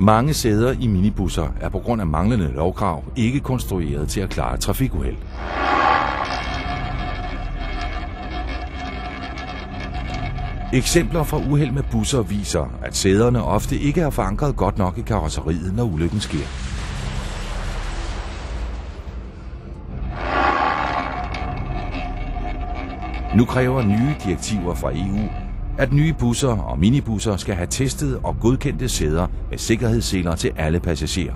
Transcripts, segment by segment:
Mange sæder i minibusser er på grund af manglende lovkrav ikke konstrueret til at klare trafikuheld. Eksempler fra uheld med busser viser, at sæderne ofte ikke er forankret godt nok i karrosseriet, når ulykken sker. Nu kræver nye direktiver fra EU, at nye busser og minibusser skal have testet og godkendte sæder med sikkerhedsseler til alle passagerer.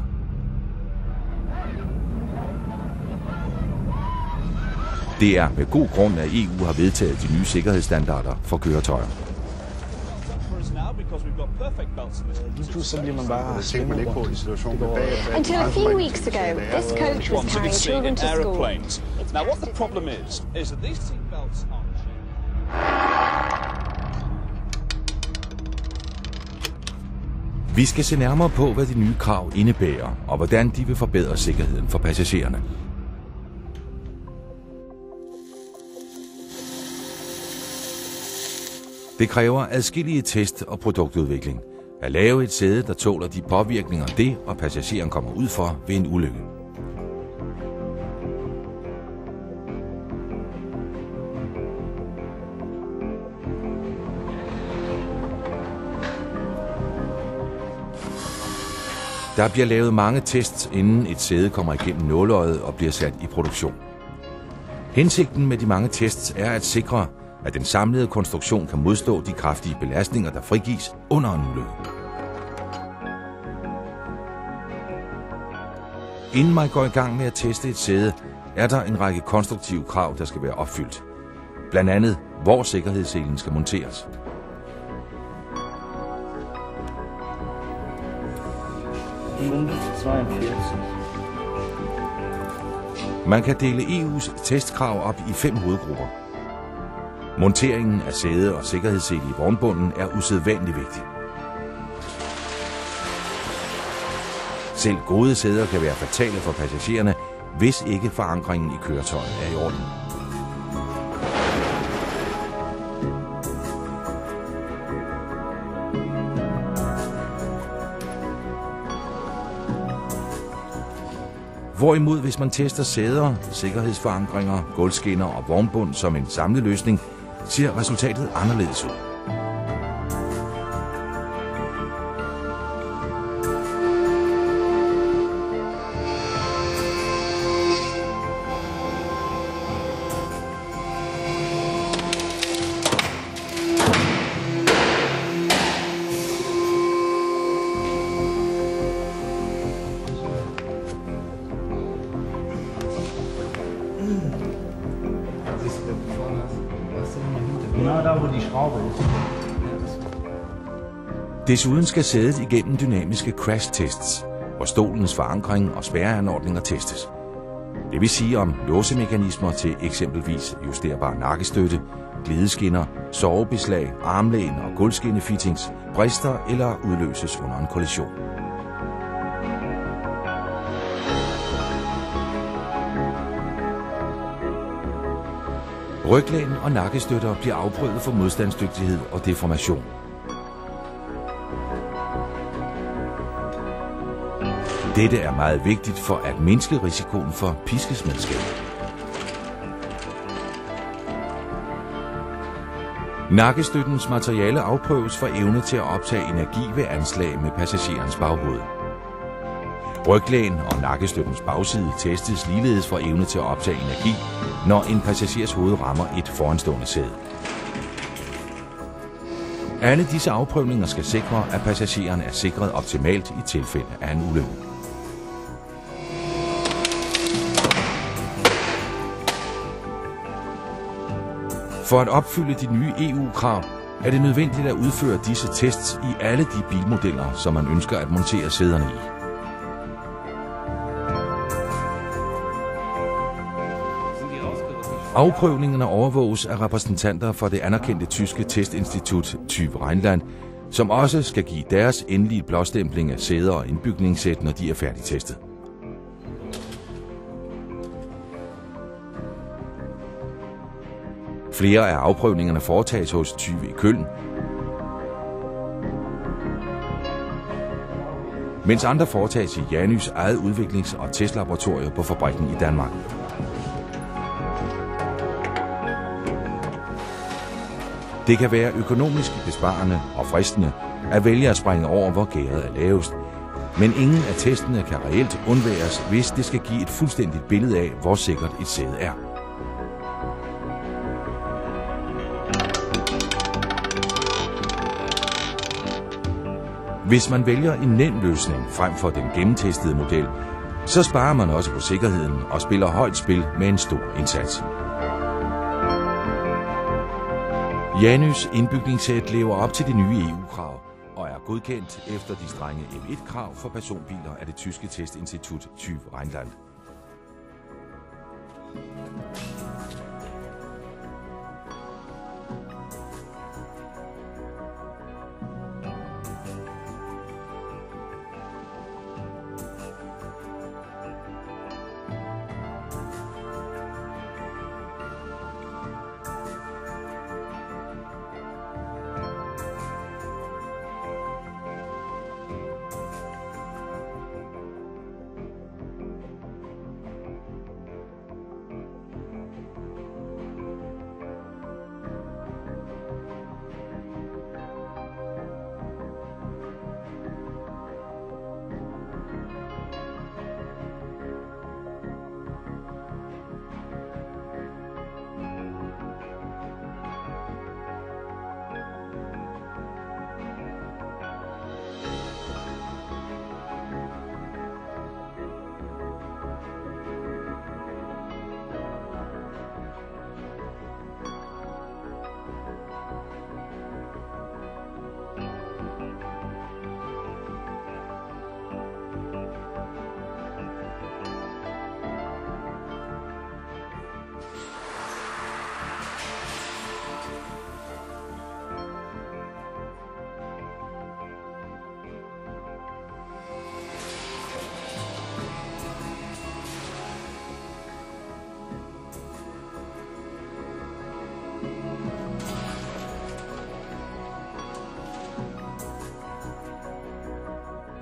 Det er med god grund, at EU har vedtaget de nye sikkerhedsstandarder for køretøjer. Until a few weeks ago, this coach was carrying children to school. Now, what the problem is that these seatbelts are. Vi skal se nærmere på, hvad de nye krav indebærer, og hvordan de vil forbedre sikkerheden for passagererne. Det kræver adskillige test og produktudvikling. At lave et sæde, der tåler de påvirkninger, det og passageren kommer ud for ved en ulykke. Der bliver lavet mange tests, inden et sæde kommer igennem nåleøjet og bliver sat i produktion. Hensigten med de mange tests er at sikre, at den samlede konstruktion kan modstå de kraftige belastninger, der frigives under en ulykke. Inden man går i gang med at teste et sæde, er der en række konstruktive krav, der skal være opfyldt. Blandt andet, hvor sikkerhedsselen skal monteres. Man kan dele EU's testkrav op i 5 hovedgrupper. Monteringen af sæde og sikkerhedssele i vognbunden er usædvanligt vigtig. Selv gode sæder kan være fatale for passagererne, hvis ikke forankringen i køretøjet er i orden. Hvorimod, hvis man tester sæder, sikkerhedsforankringer, gulvskinner og vognbund som en samlet løsning, ser resultatet anderledes ud. Desuden skal sædet igennem dynamiske crash-tests, hvor stolens forankring og spærreanordninger testes. Det vil sige om låsemekanismer til eksempelvis justerbar nakkestøtte, glideskinner, sovebeslag, armlæn og gulvskinnefittings brister eller udløses under en kollision. Ryglæn og nakkestøtter bliver afprøvet for modstandsdygtighed og deformation. Dette er meget vigtigt for at mindske risikoen for piskesmældsskade. Nakkestøttens materiale afprøves for evne til at optage energi ved anslag med passagerens baghoved. Ryglæn og nakkestøttens bagside testes ligeledes for evne til at optage energi, når en passagers hoved rammer et foranstående sæde. Alle disse afprøvninger skal sikre, at passageren er sikret optimalt i tilfælde af en ulykke. For at opfylde de nye EU-krav er det nødvendigt at udføre disse tests i alle de bilmodeller, som man ønsker at montere sæderne i. Afprøvningerne overvåges af repræsentanter for det anerkendte tyske testinstitut Typ Rheinland, som også skal give deres endelige blåstempling af sæder og indbygningssæt, når de er færdigtestet. Flere af afprøvningerne foretages hos Typ i Køln. mens andre foretages i Janys eget udviklings- og testlaboratorier på fabrikken i Danmark. Det kan være økonomisk besparende og fristende at vælge at springe over, hvor gæret er lavest, men ingen af testene kan reelt undværes, hvis det skal give et fuldstændigt billede af, hvor sikkert et sæde er. Hvis man vælger en nem løsning frem for den gennemtestede model, så sparer man også på sikkerheden og spiller højt spil med en stor indsats. Janys indbygningssæt lever op til de nye EU-krav og er godkendt efter de strenge M1-krav for personbiler af det tyske testinstitut TÜV Rheinland.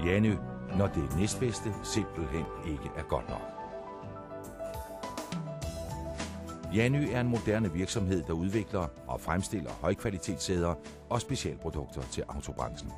Jany, når det næstbedste simpelthen ikke er godt nok. Jany er en moderne virksomhed, der udvikler og fremstiller højkvalitetssæder og specialprodukter til autobranchen.